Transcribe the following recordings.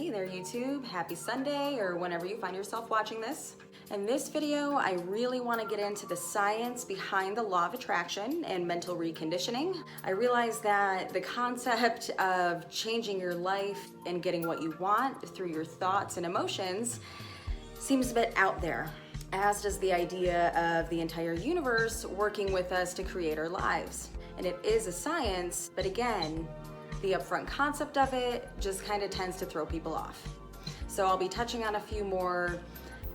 Hey there YouTube, happy Sunday or whenever you find yourself watching this. In this video, I really want to get into the science behind the law of attraction and mental reconditioning. I realize that the concept of changing your life and getting what you want through your thoughts and emotions seems a bit out there, as does the idea of the entire universe working with us to create our lives. And it is a science, but again, the upfront concept of it just kind of tends to throw people off. So I'll be touching on a few more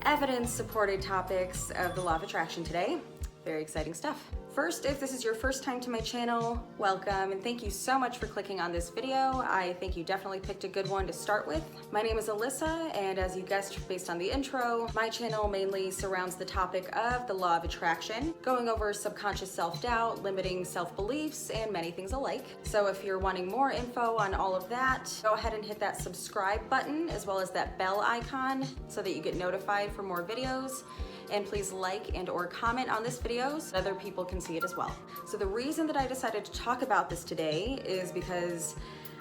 evidence-supported topics of the law of attraction today. Very exciting stuff. First, if this is your first time to my channel, welcome and thank you so much for clicking on this video. I think you definitely picked a good one to start with. My name is Alyssa, and as you guessed based on the intro, my channel mainly surrounds the topic of the law of attraction, going over subconscious self-doubt, limiting self-beliefs, and many things alike. So if you're wanting more info on all of that, go ahead and hit that subscribe button as well as that bell icon so that you get notified for more videos. And please like and or comment on this video so other people can see it as well. So the reason that I decided to talk about this today is because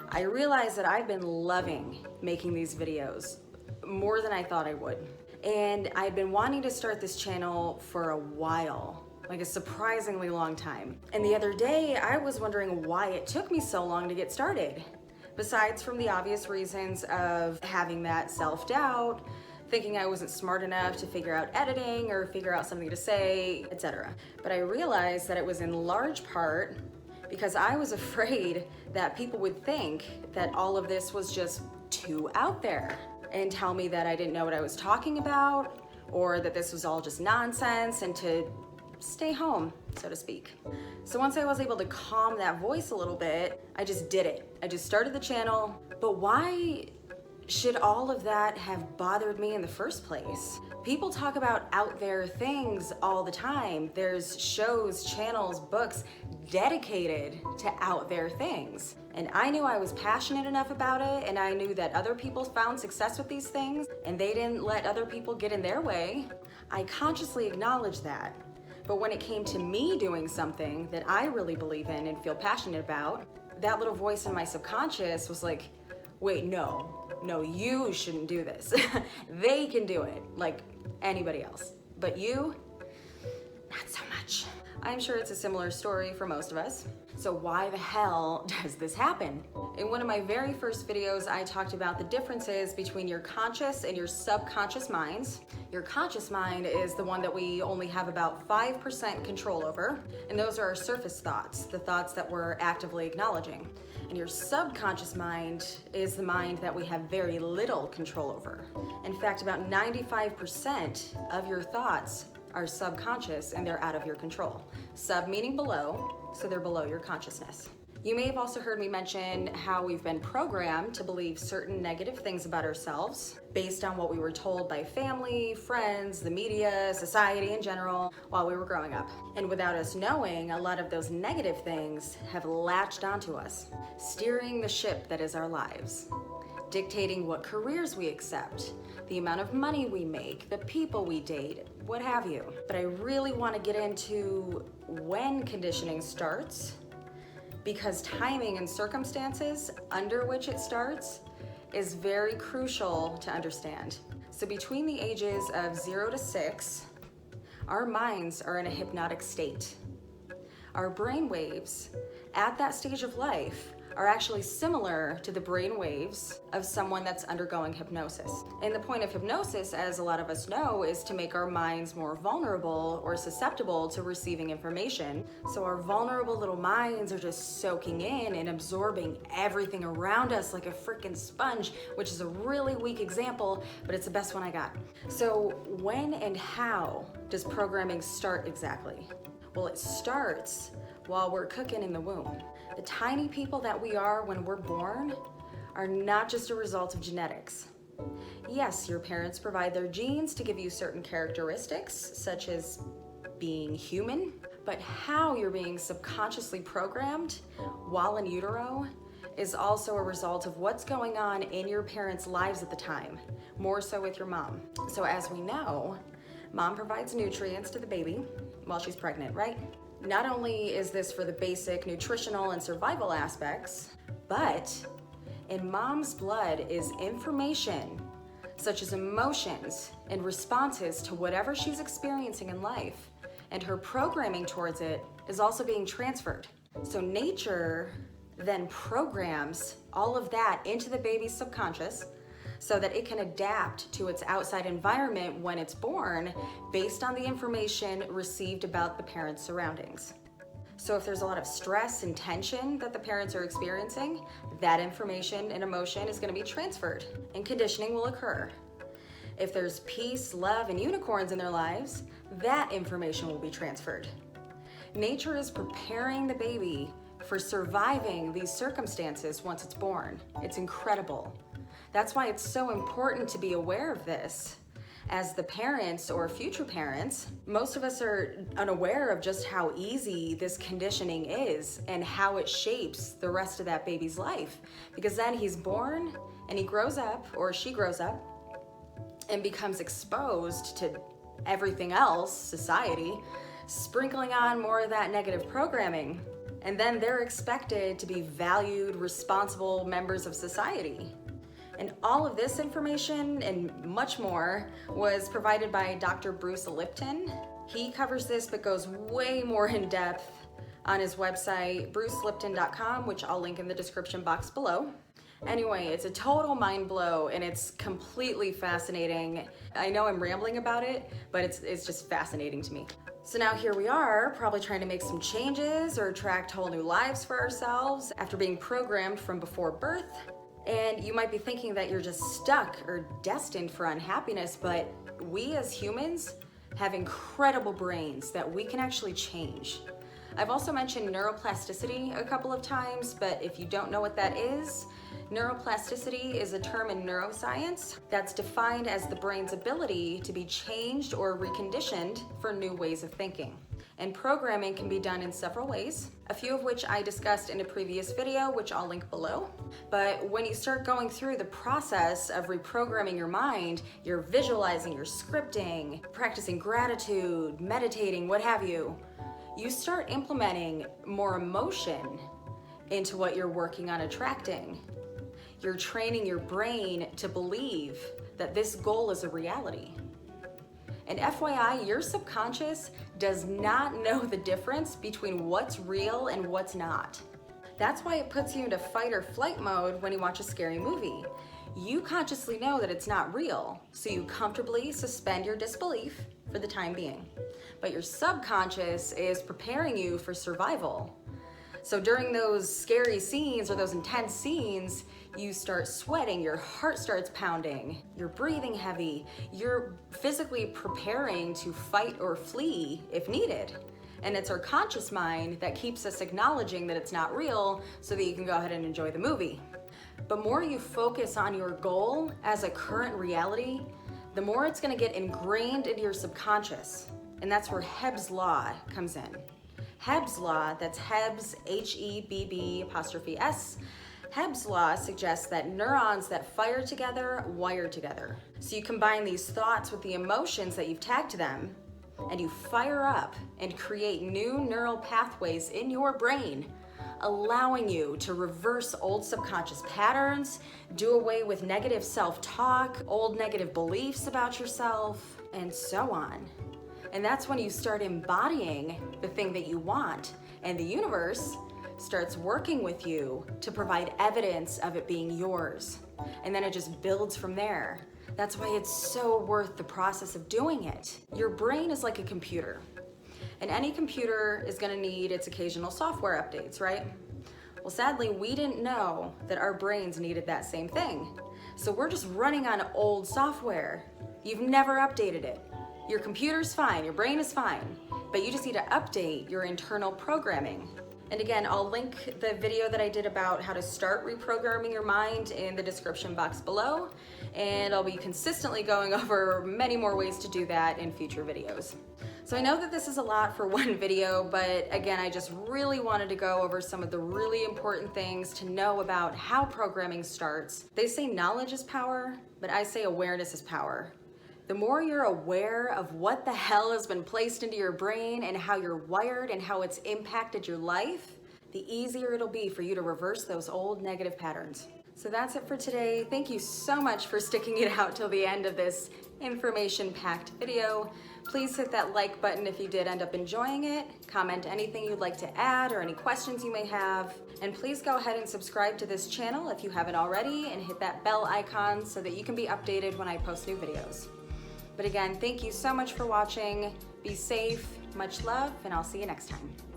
I realized that I've been loving making these videos more than I thought I would. And I've been wanting to start this channel for a while, like a surprisingly long time. And the other day I was wondering why it took me so long to get started. Besides from the obvious reasons of having that self-doubt, thinking I wasn't smart enough to figure out editing or figure out something to say, etc. But I realized that it was in large part because I was afraid that people would think that all of this was just too out there and tell me that I didn't know what I was talking about or that this was all just nonsense and to stay home, so to speak. So once I was able to calm that voice a little bit, I just did it. I just started the channel. But why should all of that have bothered me in the first place? People talk about out there things all the time. There's shows, channels, books dedicated to out there things. And I knew I was passionate enough about it, and I knew that other people found success with these things and they didn't let other people get in their way. I consciously acknowledged that. But when it came to me doing something that I really believe in and feel passionate about, that little voice in my subconscious was like, wait, no, you shouldn't do this. They can do it like anybody else, but you, not so much. I'm sure it's a similar story for most of us. So why the hell does this happen? In one of my very first videos, I talked about the differences between your conscious and your subconscious minds. Your conscious mind is the one that we only have about 5% control over, and those are our surface thoughts, the thoughts that we're actively acknowledging. And your subconscious mind is the mind that we have very little control over. In fact, about 95% of your thoughts are subconscious and they're out of your control. Sub meaning below, so they're below your consciousness. You may have also heard me mention how we've been programmed to believe certain negative things about ourselves based on what we were told by family, friends, the media, society in general while we were growing up. And without us knowing, a lot of those negative things have latched onto us, steering the ship that is our lives, dictating what careers we accept, the amount of money we make, the people we date, what have you. But I really want to get into when conditioning starts, because timing and circumstances under which it starts is very crucial to understand. So between the ages of 0 to 6, our minds are in a hypnotic state. Our brain waves at that stage of life are actually similar to the brain waves of someone that's undergoing hypnosis. And the point of hypnosis, as a lot of us know, is to make our minds more vulnerable or susceptible to receiving information. So our vulnerable little minds are just soaking in and absorbing everything around us like a freaking sponge, which is a really weak example, but it's the best one I got. So when and how does programming start exactly? Well, it starts while we're cooking in the womb. The tiny people that we are when we're born are not just a result of genetics. Yes, your parents provide their genes to give you certain characteristics, such as being human, but how you're being subconsciously programmed while in utero is also a result of what's going on in your parents' lives at the time, more so with your mom. So as we know, mom provides nutrients to the baby while she's pregnant, right? Not only is this for the basic nutritional and survival aspects, but In mom's blood is information such as emotions and responses to whatever she's experiencing in life, and her programming towards it is also being transferred. So nature then programs all of that into the baby's subconscious so that it can adapt to its outside environment when it's born based on the information received about the parent's surroundings. So if there's a lot of stress and tension that the parents are experiencing, that information and emotion is going to be transferred and conditioning will occur. If there's peace, love, and unicorns in their lives, that information will be transferred. Nature is preparing the baby for surviving these circumstances once it's born. It's incredible. That's why it's so important to be aware of this. As the parents or future parents, most of us are unaware of just how easy this conditioning is and how it shapes the rest of that baby's life. Because then he's born and he grows up, or she grows up, and becomes exposed to everything else, society, sprinkling on more of that negative programming. And then they're expected to be valued, responsible members of society. And all of this information and much more was provided by Dr. Bruce Lipton. He covers this but goes way more in depth on his website, brucelipton.com, which I'll link in the description box below. Anyway, it's a total mind blow and it's completely fascinating. I know I'm rambling about it, but it's just fascinating to me. So now here we are, probably trying to make some changes or attract whole new lives for ourselves after being programmed from before birth. And you might be thinking that you're just stuck or destined for unhappiness, but we as humans have incredible brains that we can actually change. I've also mentioned neuroplasticity a couple of times, but if you don't know what that is, neuroplasticity is a term in neuroscience that's defined as the brain's ability to be changed or reconditioned for new ways of thinking. And programming can be done in several ways, a few of which I discussed in a previous video, which I'll link below. But when you start going through the process of reprogramming your mind, you're visualizing, you're scripting, practicing gratitude, meditating, what have you, you start implementing more emotion into what you're working on attracting. You're training your brain to believe that this goal is a reality. And FYI, your subconscious does not know the difference between what's real and what's not. That's why it puts you into fight or flight mode when you watch a scary movie. You consciously know that it's not real, so you comfortably suspend your disbelief for the time being. But your subconscious is preparing you for survival. So during those scary scenes or those intense scenes, you start sweating, your heart starts pounding, you're breathing heavy, you're physically preparing to fight or flee if needed. And it's our conscious mind that keeps us acknowledging that it's not real so that you can go ahead and enjoy the movie. The more you focus on your goal as a current reality, the more it's gonna get ingrained into your subconscious. And that's where Hebb's law comes in. Hebb's law, that's Hebb's, H-E-B-B'(S). Hebb's law suggests that neurons that fire together wire together. So you combine these thoughts with the emotions that you've tagged to them, and you fire up and create new neural pathways in your brain, allowing you to reverse old subconscious patterns, do away with negative self-talk, old negative beliefs about yourself, and so on. And that's when you start embodying the thing that you want, and the universe starts working with you to provide evidence of it being yours. And then it just builds from there. That's why it's so worth the process of doing it. Your brain is like a computer, and any computer is gonna need its occasional software updates, right? Well, sadly, we didn't know that our brains needed that same thing. So we're just running on old software. You've never updated it. Your computer's fine, your brain is fine, but you just need to update your internal programming. And again, I'll link the video that I did about how to start reprogramming your mind in the description box below, and I'll be consistently going over many more ways to do that in future videos. So I know that this is a lot for one video, but again, I just really wanted to go over some of the really important things to know about how programming starts. They say knowledge is power, but I say awareness is power. The more you're aware of what the hell has been placed into your brain and how you're wired and how it's impacted your life, the easier it'll be for you to reverse those old negative patterns. So that's it for today. Thank you so much for sticking it out till the end of this information-packed video. Please hit that like button if you did end up enjoying it. Comment anything you'd like to add or any questions you may have. And please go ahead and subscribe to this channel if you haven't already, and hit that bell icon so that you can be updated when I post new videos. But again, thank you so much for watching. Be safe, much love, and I'll see you next time.